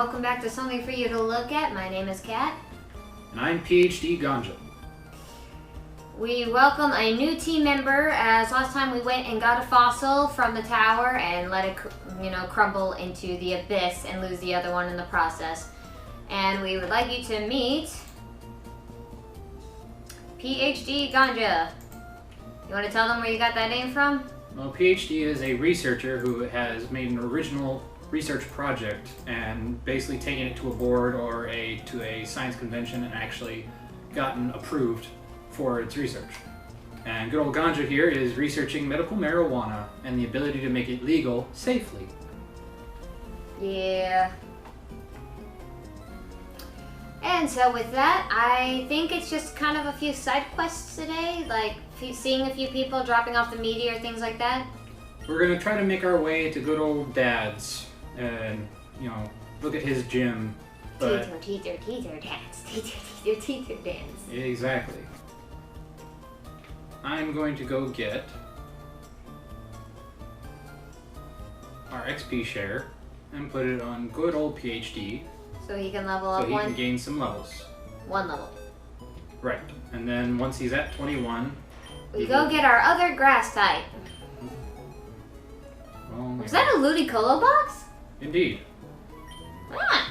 welcome back to Something for You to Look At. My name is Kat. And I'm PhD Ganja. We welcome a new team member, as last time we went and got a fossil from the tower and let it, crumble into the abyss and lose the other one in the process. And we would like you to meet PhD Ganja. You want to tell them where you got that name from? Well, PhD is a researcher who has made an original research project and basically taken it to a board or to a science convention and actually gotten approved for its research. And good old Ganja here is researching medical marijuana and the ability to make it legal safely. Yeah. And so with that, I think it's just kind of a few side quests today, like seeing a few people dropping off the meteor, things like that. We're going to try to make our way to good old Dad's and, look at his gym. But... Teeter dance. Teeter dance. Exactly. I'm going to go get our XP share and put it on good old PhD. So he can level up so he can gain some levels. One level. Right. And then once he's at 21... We go get our other grass type. Oh, was that a Ludicolo box? Indeed. Ah.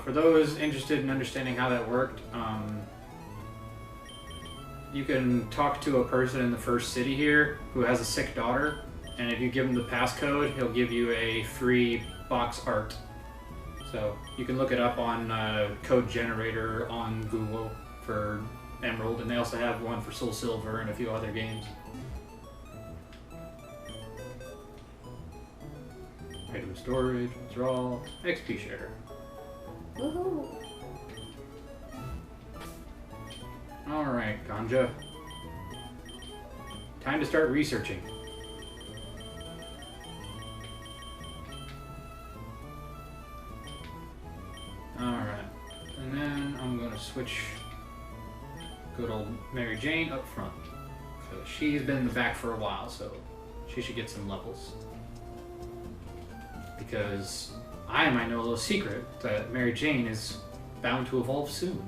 For those interested in understanding how that worked, you can talk to a person in the first city here who has a sick daughter, and if you give him the passcode, he'll give you a free box art. So you can look it up on Code Generator on Google for Emerald, and they also have one for Soul Silver and a few other games. Item storage, withdrawal, XP share. Woohoo! Alright, Ganja. Time to start researching. Alright, and then I'm going to switch good old Mary Jane up front. Because she's been in the back for a while, so she should get some levels. Because I might know a little secret that Mary Jane is bound to evolve soon.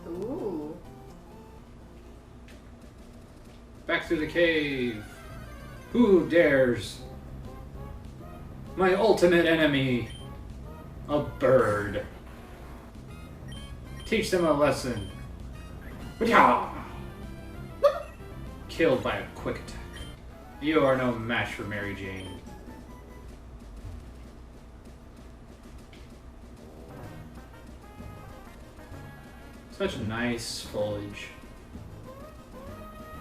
Ooh. Back through the cave. Who dares? My ultimate enemy. A bird. Teach them a lesson. Killed by a quick attack. You are no match for Mary Jane. Such nice foliage.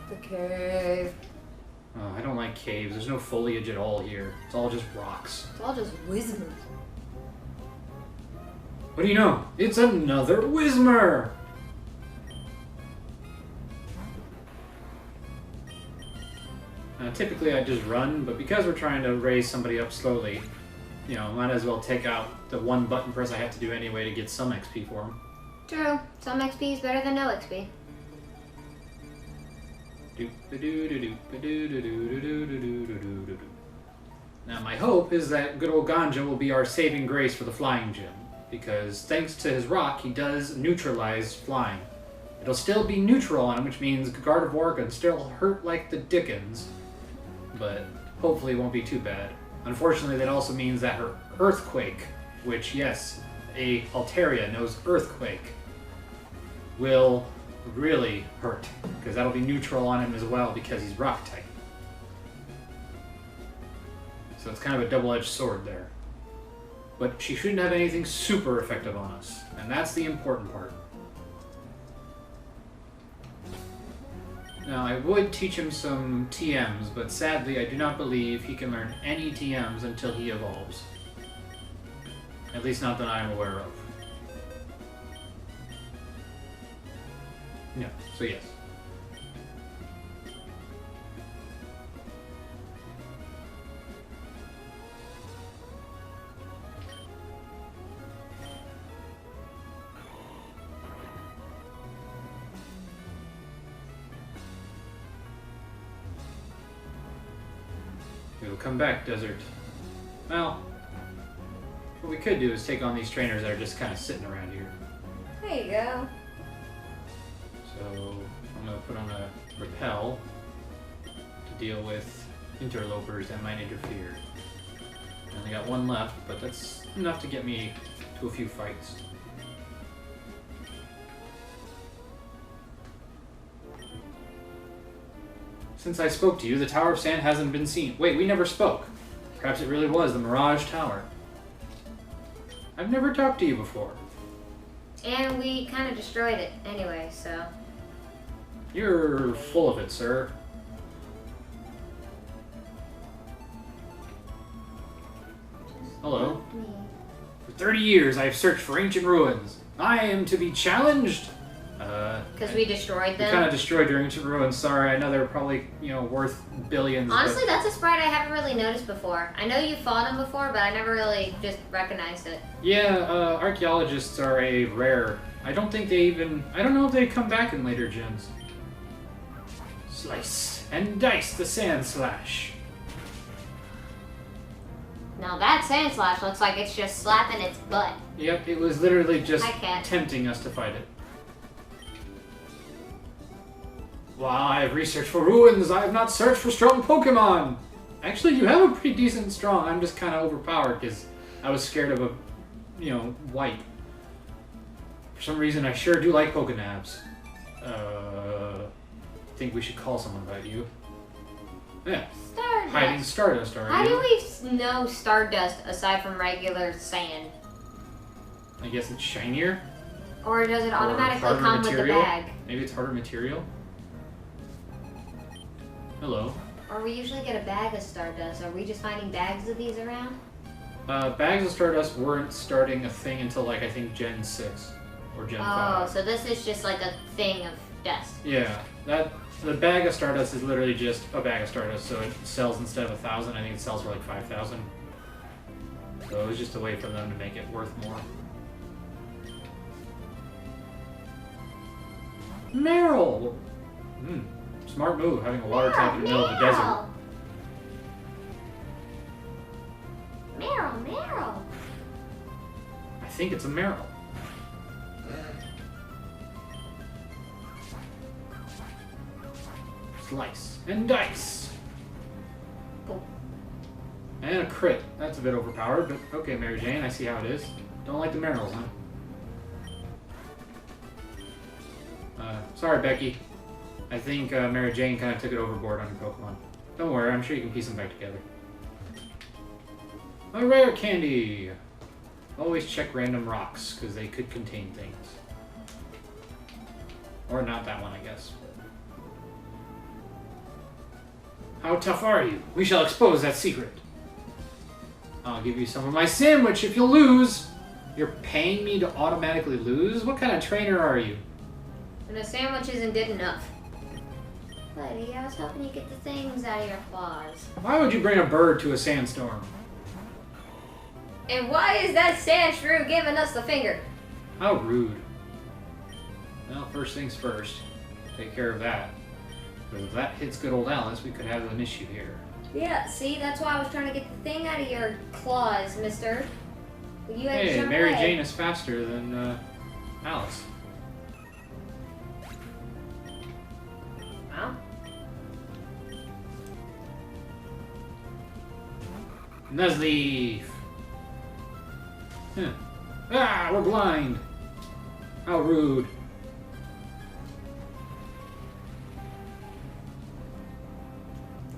The cave. Oh, I don't like caves. There's no foliage at all here. It's all just rocks. It's all just Whismers. What do you know? It's another Whismer! Typically I just run, but because we're trying to raise somebody up slowly, might as well take out the one button press I have to do anyway to get some XP for him. True. Some XP is better than no XP. Now my hope is that good old Ganja will be our saving grace for the flying gym, because thanks to his rock, he does neutralize flying. It'll still be neutral on him, which means Gardevoir can still hurt like the dickens, but hopefully it won't be too bad. Unfortunately, that also means that her Earthquake, which, yes, a Altaria knows Earthquake, will really hurt, because that'll be neutral on him as well because he's rock type. So it's kind of a double-edged sword there. But she shouldn't have anything super effective on us, and that's the important part. Now, I would teach him some TMs, but sadly I do not believe he can learn any TMs until he evolves. At least not that I'm aware of. No, so yes. It'll come back, Desert. Well, What we could do is take on these trainers that are just kind of sitting around here. There you go. So I'm going to put on a repel to deal with interlopers that might interfere. I only got one left, but that's enough to get me to a few fights. Since I spoke to you, the Tower of Sand hasn't been seen. Wait, we never spoke. Perhaps it really was the Mirage Tower. I've never talked to you before. And we kind of destroyed it anyway, so... You're full of it, sir. Hello. For 30 years, I have searched for ancient ruins. I am to be challenged? Because we destroyed them? We kind of destroyed your ancient ruins. Sorry, I know they're probably, worth billions. Honestly, that's a sprite I haven't really noticed before. I know you fought them before, but I never really just recognized it. Yeah, archaeologists are a rare. I don't know if they come back in later gens. Slice and dice the Sand Slash. Now that Sand Slash looks like it's just slapping its butt. Yep, it was literally just Hi, cat. tempting us to fight it. While I have researched for ruins, I have not searched for strong Pokemon! Actually, you have a pretty decent strong. I'm just kind of overpowered because I was scared of a, white. For some reason, I sure do like Pokénabs. I think we should call someone about you. Yeah. Stardust. Hiding Stardust, are How you? do we know Stardust aside from regular sand? I guess it's shinier? Or does it Or automatically harder come with the material? bag? Maybe it's harder material? Hello. Or we usually get a bag of Stardust. Are we just finding bags of these around? Bags of Stardust weren't starting a thing until, I think Gen 6 or Gen 5. Oh, so this is just like a thing of dust. Yeah, the bag of Stardust is literally just a bag of Stardust, so it sells instead of 1,000, I think it sells for like 5,000. So it was just a way for them to make it worth more. Meryl! Smart move, having a water type in the middle of the desert. Meryl. I think it's a Meryl. Slice and dice. Cool. And a crit. That's a bit overpowered, but okay, Mary Jane, I see how it is. Don't like the Meryls, huh? Sorry, Becky. I think Mary Jane kind of took it overboard on your Pokemon. Don't worry, I'm sure you can piece them back together. A rare candy! Always check random rocks, because they could contain things. Or not that one, I guess. How tough are you? We shall expose that secret. I'll give you some of my sandwich if you lose. You're paying me to automatically lose? What kind of trainer are you? And a sandwich isn't good enough. Buddy, I was hoping you get the things out of your claws. Why would you bring a bird to a sandstorm? And why is that sand shrew giving us the finger? How rude. Well, first things first. Take care of that. Because if that hits good old Alice, we could have an issue here. Yeah, see? That's why I was trying to get the thing out of your claws, mister. You had to Hey, jump Mary away. Jane is faster than Alice. Well, Nuzleaf! Huh. Ah, we're blind! How rude.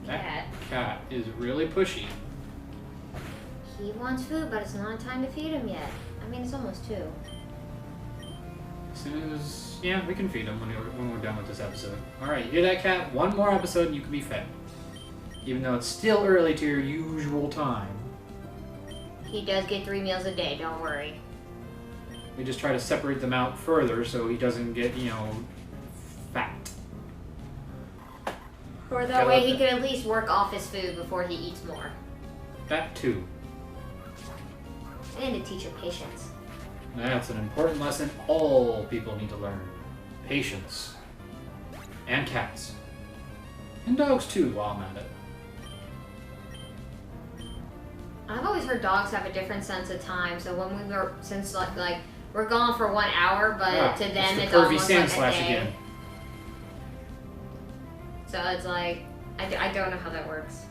That cat is really pushy. he wants food, but it's not time to feed him yet. I mean, it's almost 2. As soon as... Yeah, we can feed him when we're done with this episode. Alright, you hear that, cat? One more episode and you can be fed. Even though it's still early to your usual time. He does get 3 meals a day, don't worry. We just try to separate them out further so he doesn't get, fat. Or that way he could at least work off his food before he eats more. That too. And to teach her patience. That's an important lesson all people need to learn. Patience. And cats. And dogs too, while I'm at it. I've always heard dogs have a different sense of time. So when we were, since like we're gone for 1 hour, but to them it's almost like a day. Again. So it's like, I don't know how that works.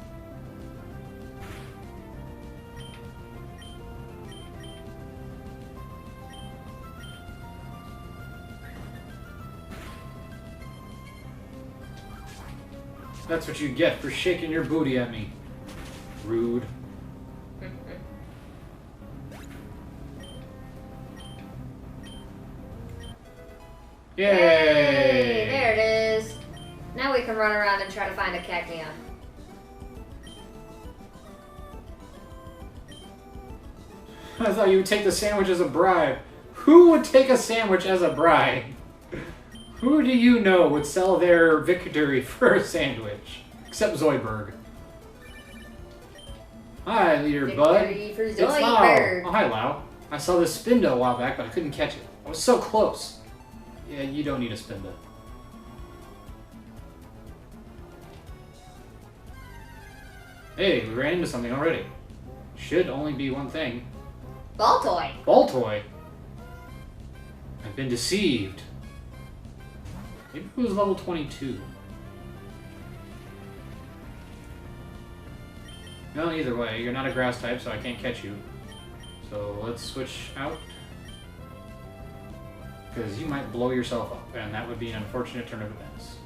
That's what you get for shaking your booty at me. Rude. Yay! Hey, there it is. Now we can run around and try to find a cacnea. I thought you would take the sandwich as a bribe. Who would take a sandwich as a bribe? Who do you know would sell their victory for a sandwich? Except Zoidberg. Hi, Leader Bud. It's Lau. Oh, hi, Lau. I saw this Spinda a while back, but I couldn't catch it. I was so close. Yeah, you don't need a Spinda. Hey, we ran into something already. Should only be one thing. Baltoy. Baltoy? I've been deceived. Maybe it was level 22. No, either way, you're not a grass type, so I can't catch you. So let's switch out. Because you might blow yourself up, and that would be an unfortunate turn of events.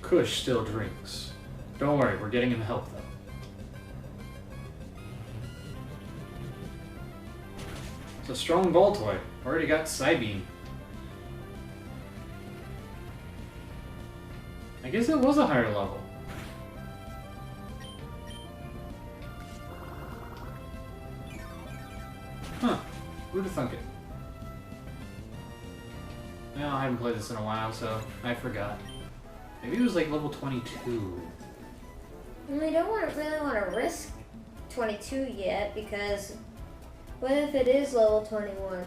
Kush still drinks. Don't worry, we're getting him help though. It's a strong Baltoy. Already got Psybeam. I guess it was a higher level. Huh. Who'd have thunk it? Well, I haven't played this in a while, so I forgot. Maybe it was like level 22. We don't really want to risk 22 yet, because what if it is level 21?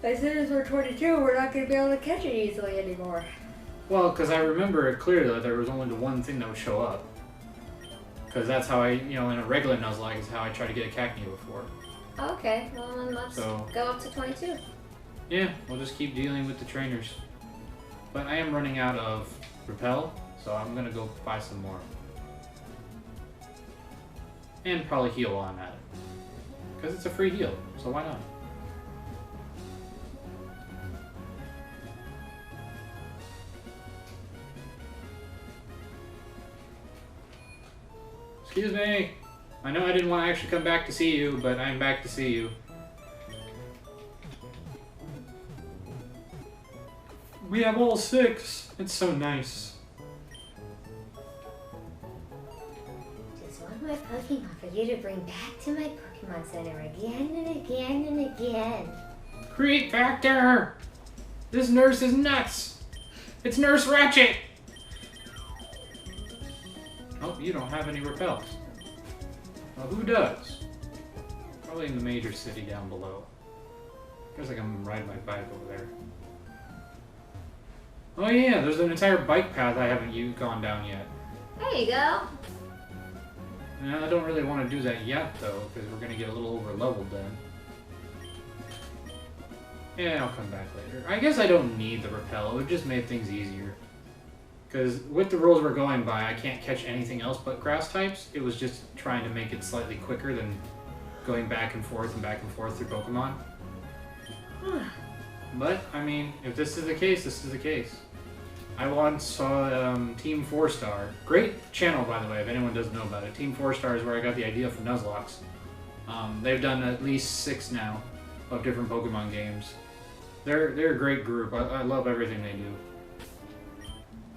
As soon as we're 22, we're not going to be able to catch it easily anymore. Well, because I remember it clearly that there was only the one thing that would show up. Because that's how I, in a regular Nuzlocke is how I tried to get a Cacnea before. Okay, well then let's go up to 22. Yeah, we'll just keep dealing with the trainers. But I am running out of Repel, so I'm going to go buy some more. And probably heal while I'm at it. Because it's a free heal, so why not? Excuse me! I know I didn't want to actually come back to see you, but I'm back to see you. We have all 6! It's so nice. Just want my Pokemon for you to bring back to my Pokemon Center again and again and again. Creep Factor! This nurse is nuts! It's Nurse Ratchet! Oh, you don't have any repels. Well, who does? Probably in the major city down below. Feels like I'm riding my bike over there. Oh yeah, there's an entire bike path I haven't gone down yet. There you go. No, I don't really want to do that yet though, because we're going to get a little over leveled then. Yeah, I'll come back later. I guess I don't need the repel, it would just make things easier. Because with the rules we're going by, I can't catch anything else but grass types. It was just trying to make it slightly quicker than going back and forth through Pokemon. But, I mean, if this is the case, this is the case. I once saw Team 4-Star. Great channel, by the way, if anyone doesn't know about it. Team 4-Star is where I got the idea for Nuzlocks. They've done at least 6 now of different Pokemon games. They're a great group. I love everything they do.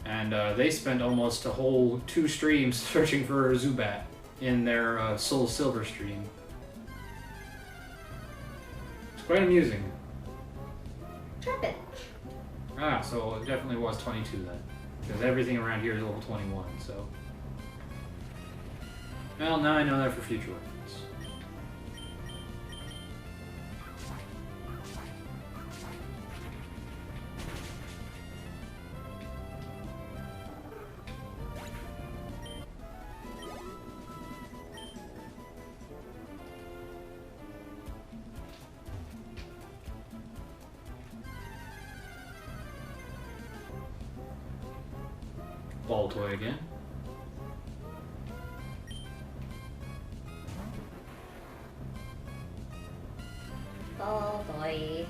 And they spent almost a whole 2 streams searching for a Zubat in their Soul Silver stream. It's quite amusing. Trapinch. Ah, so it definitely was 22 then. Because everything around here is level 21, so... Well, now I know that for future reference. Ball toy again. Oh boy.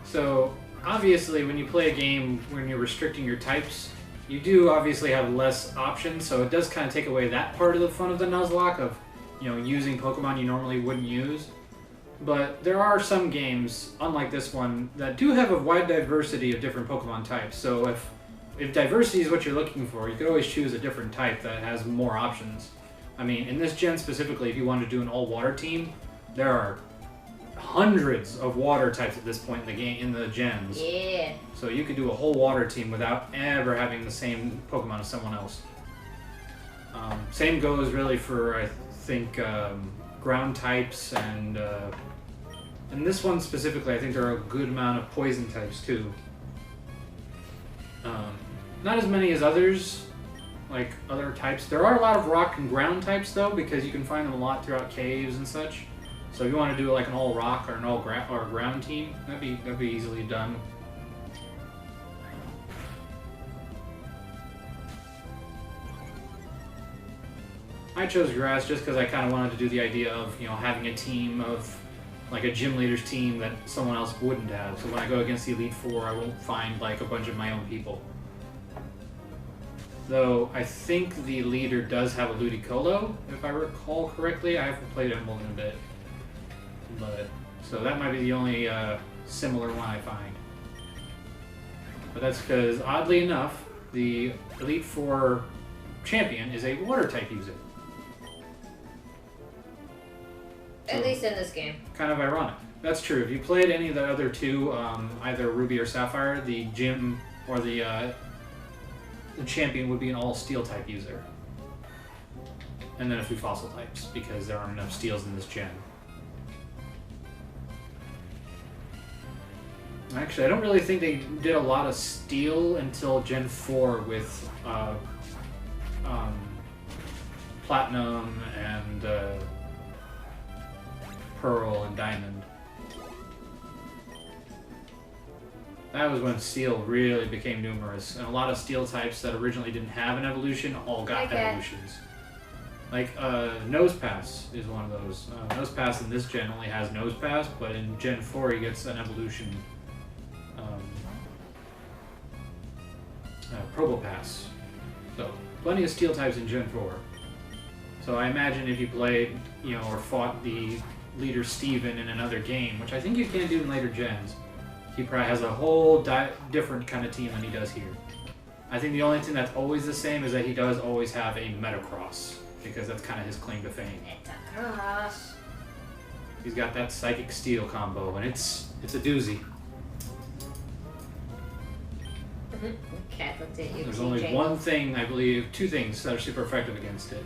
So, obviously, when you play a game when you're restricting your types, you do obviously have less options, so it does kind of take away that part of the fun of the Nuzlocke of, using Pokemon you normally wouldn't use. But there are some games, unlike this one, that do have a wide diversity of different Pokemon types. So if diversity is what you're looking for, you could always choose a different type that has more options. I mean, in this gen specifically, if you want to do an all-water team, there are hundreds of water types at this point in the game, in the gens. Yeah. So you could do a whole water team without ever having the same Pokemon as someone else. Same goes really for, I think, ground types and this one specifically, I think there are a good amount of poison types too. Not as many as others, like other types. There are a lot of rock and ground types though, because you can find them a lot throughout caves and such. So if you want to do like an all rock or an all ground team, that'd be easily done. I chose grass just because I kind of wanted to do the idea of having a team of like a gym leader's team that someone else wouldn't have. So when I go against the Elite Four, I won't find like a bunch of my own people. Though I think the leader does have a Ludicolo, if I recall correctly. I haven't played Emerald in a bit, but so that might be the only similar one I find. But that's because oddly enough, the Elite Four champion is a water type user. At least in this game. Kind of ironic. That's true. If you played any of the other two, either Ruby or Sapphire, the gym or the champion would be an all steel type user. And then a few fossil types, because there aren't enough steels in this gen. Actually, I don't really think they did a lot of steel until Gen 4 with Platinum and Pearl and Diamond. That was when steel really became numerous, and a lot of steel types that originally didn't have an evolution all got evolutions. Like Nose Pass is one of those. Nose Pass in this gen only has Nose Pass, but in Gen 4 he gets an evolution. Probopass. So plenty of steel types in Gen 4. So I imagine if you played, or fought the leader Steven in another game, which I think you can do in later gens, he probably has a whole different kind of team than he does here. I think the only thing that's always the same is that he does always have a Metacross, because that's kind of his claim to fame. Metacross. He's got that Psychic Steel combo, and it's a doozy. Cat looked at you. There's only one thing, I believe, two things that are super effective against it.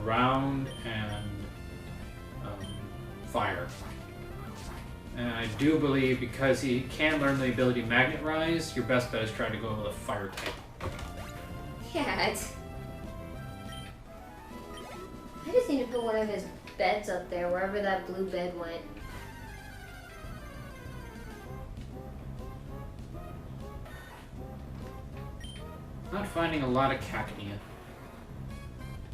Ground and fire. And I do believe because he can learn the ability Magnet Rise, your best bet is trying to go with a fire type. Cat. I just need to put one of his beds up there, wherever that blue bed went. Not finding a lot of Cacnea.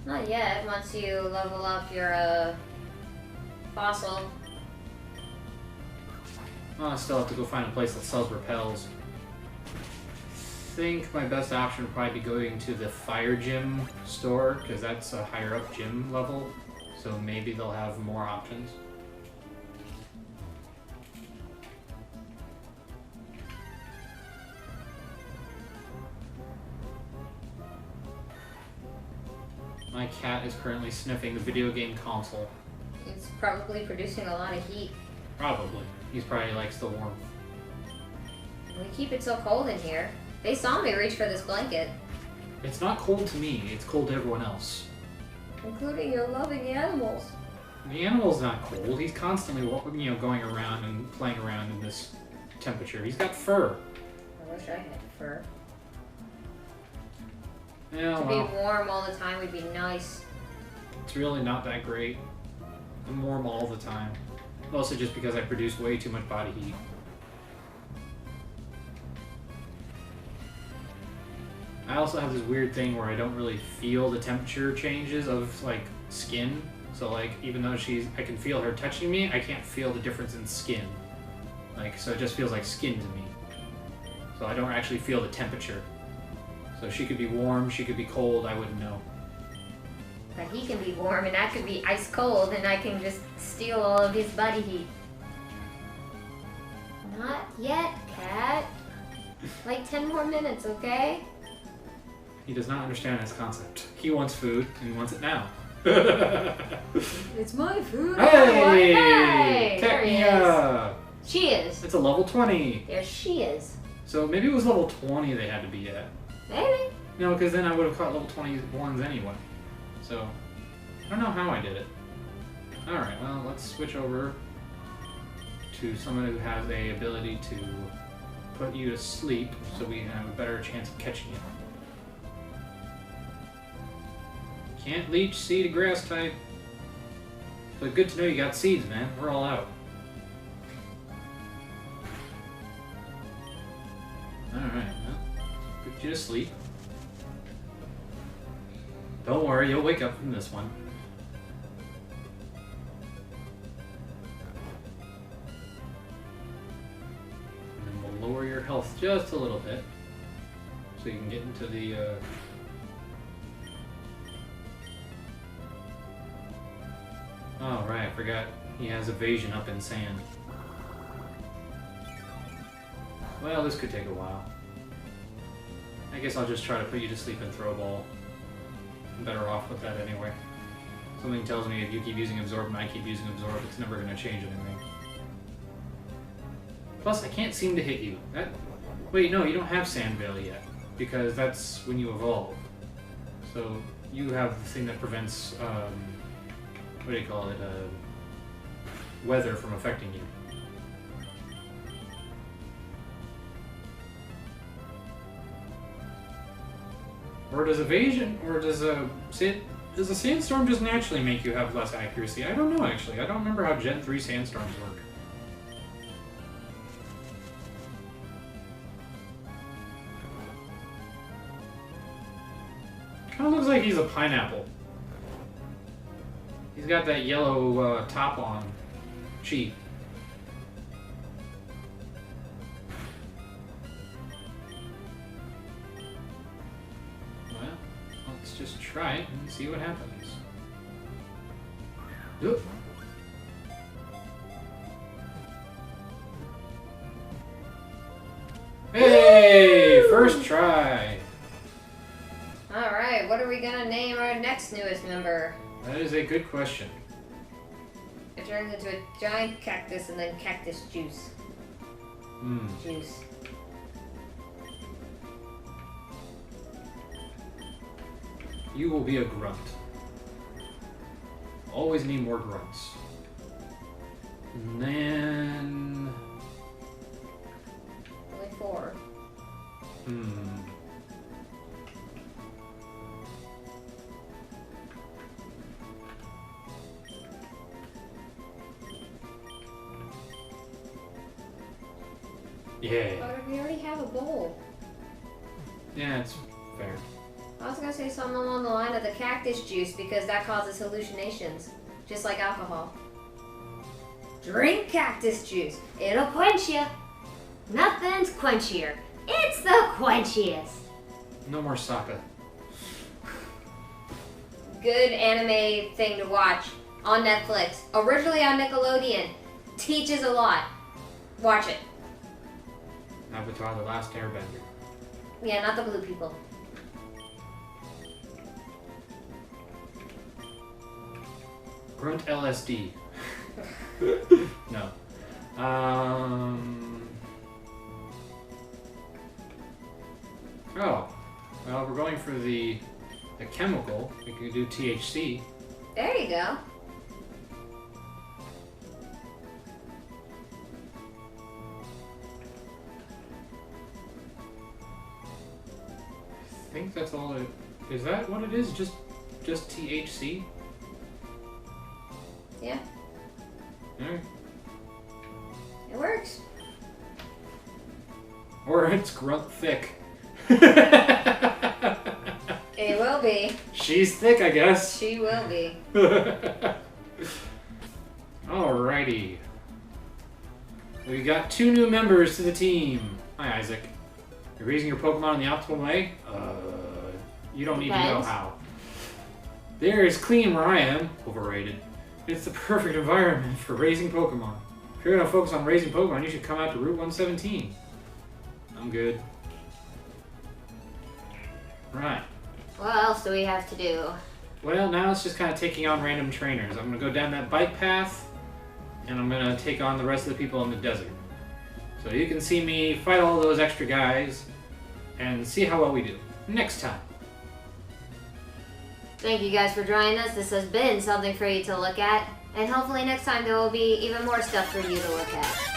Not yet, once you level up your fossil. Well, I still have to go find a place that sells repels. I think my best option would probably be going to the Fire Gym store, because that's a higher up gym level, so maybe they'll have more options. My cat is currently sniffing the video game console. It's probably producing a lot of heat. Probably. He probably likes the warmth. We keep it so cold in here. They saw me reach for this blanket. It's not cold to me. It's cold to everyone else. Including your loving animals. The animal's not cold. He's constantly, going around and playing around in this temperature. He's got fur. I wish I had fur. Yeah, To well, be warm all the time would be nice. it's really not that great. I'm warm all the time. Mostly just because I produce way too much body heat. I also have this weird thing where I don't really feel the temperature changes of, like, skin. So, like, even though I can feel her touching me, I can't feel the difference in skin. Like, so it just feels like skin to me. So I don't actually feel the temperature. So she could be warm, she could be cold, I wouldn't know. But he can be warm and I could be ice cold and I can just steal all of his body heat. Not yet, cat. Like 10 more minutes, okay? He does not understand this concept. He wants food, and he wants it now. It's my food. Hey! Hey! There he is. Katnia! She is. It's a level 20. There she is. So maybe it was level 20 they had to be at. Maybe. No, because then I would have caught level 21s anyway. So, I don't know how I did it. Alright, well, let's switch over to someone who has a ability to put you to sleep so we have a better chance of catching you. Can't leech seed a grass type. But good to know you got seeds, man. We're all out. Alright, well, put you to sleep. Don't worry, you'll wake up from this one. And then we'll lower your health just a little bit. So you can get into the, Oh, right, I forgot. He has evasion up in sand. Well, this could take a while. I guess I'll just try to put you to sleep and throw a ball. I'm better off with that anyway. Something tells me if you keep using Absorb and I keep using Absorb, it's never going to change anything. Plus, I can't seem to hit you. Wait, no, you don't have Sand Veil yet. Because that's when you evolve. So, you have the thing that prevents, what do you call it, weather from affecting you. Or does evasion, or does a sandstorm just naturally make you have less accuracy? I don't know, actually. I don't remember how Gen 3 sandstorms work. Kinda looks like he's a pineapple. He's got that yellow top on. Cheap. Well, let's just try it and see what happens. Oop. Hey! First try! Alright, what are we gonna name our next newest member? That is a good question. It turns into a giant cactus and then cactus juice. Juice. You will be a grunt. Always need more grunts. And then... Only 4. Yeah. But we already have a bowl. Yeah, it's fair. I was gonna say something along the line of the cactus juice because that causes hallucinations, just like alcohol. Drink cactus juice. It'll quench you. Nothing's quenchier. It's the quenchiest. No more Sokka. Good anime thing to watch on Netflix. Originally on Nickelodeon. Teaches a lot. Watch it. Avatar: The Last Airbender. Yeah, not the blue people. Grunt LSD. No. Oh. Well, we're going for the chemical. We can do THC. There you go. I think that's all it... Is that what it is? Just THC? Yeah. Alright. It works. Or it's grunt thick. It will be. She's thick, I guess. She will be. Alrighty. We got 2 new members to the team. Hi, Isaac. You're raising your Pokemon in the optimal way? You don't need to know how. There's clean where I am. Overrated. It's the perfect environment for raising Pokemon. If you're gonna focus on raising Pokemon, you should come out to Route 117. I'm good. Right. What else do we have to do? Well, now it's just kind of taking on random trainers. I'm gonna go down that bike path, and I'm gonna take on the rest of the people in the desert. So you can see me fight all those extra guys, and see how well we do next time. Thank you guys for joining us. This has been something for you to look at, and hopefully next time there will be even more stuff for you to look at.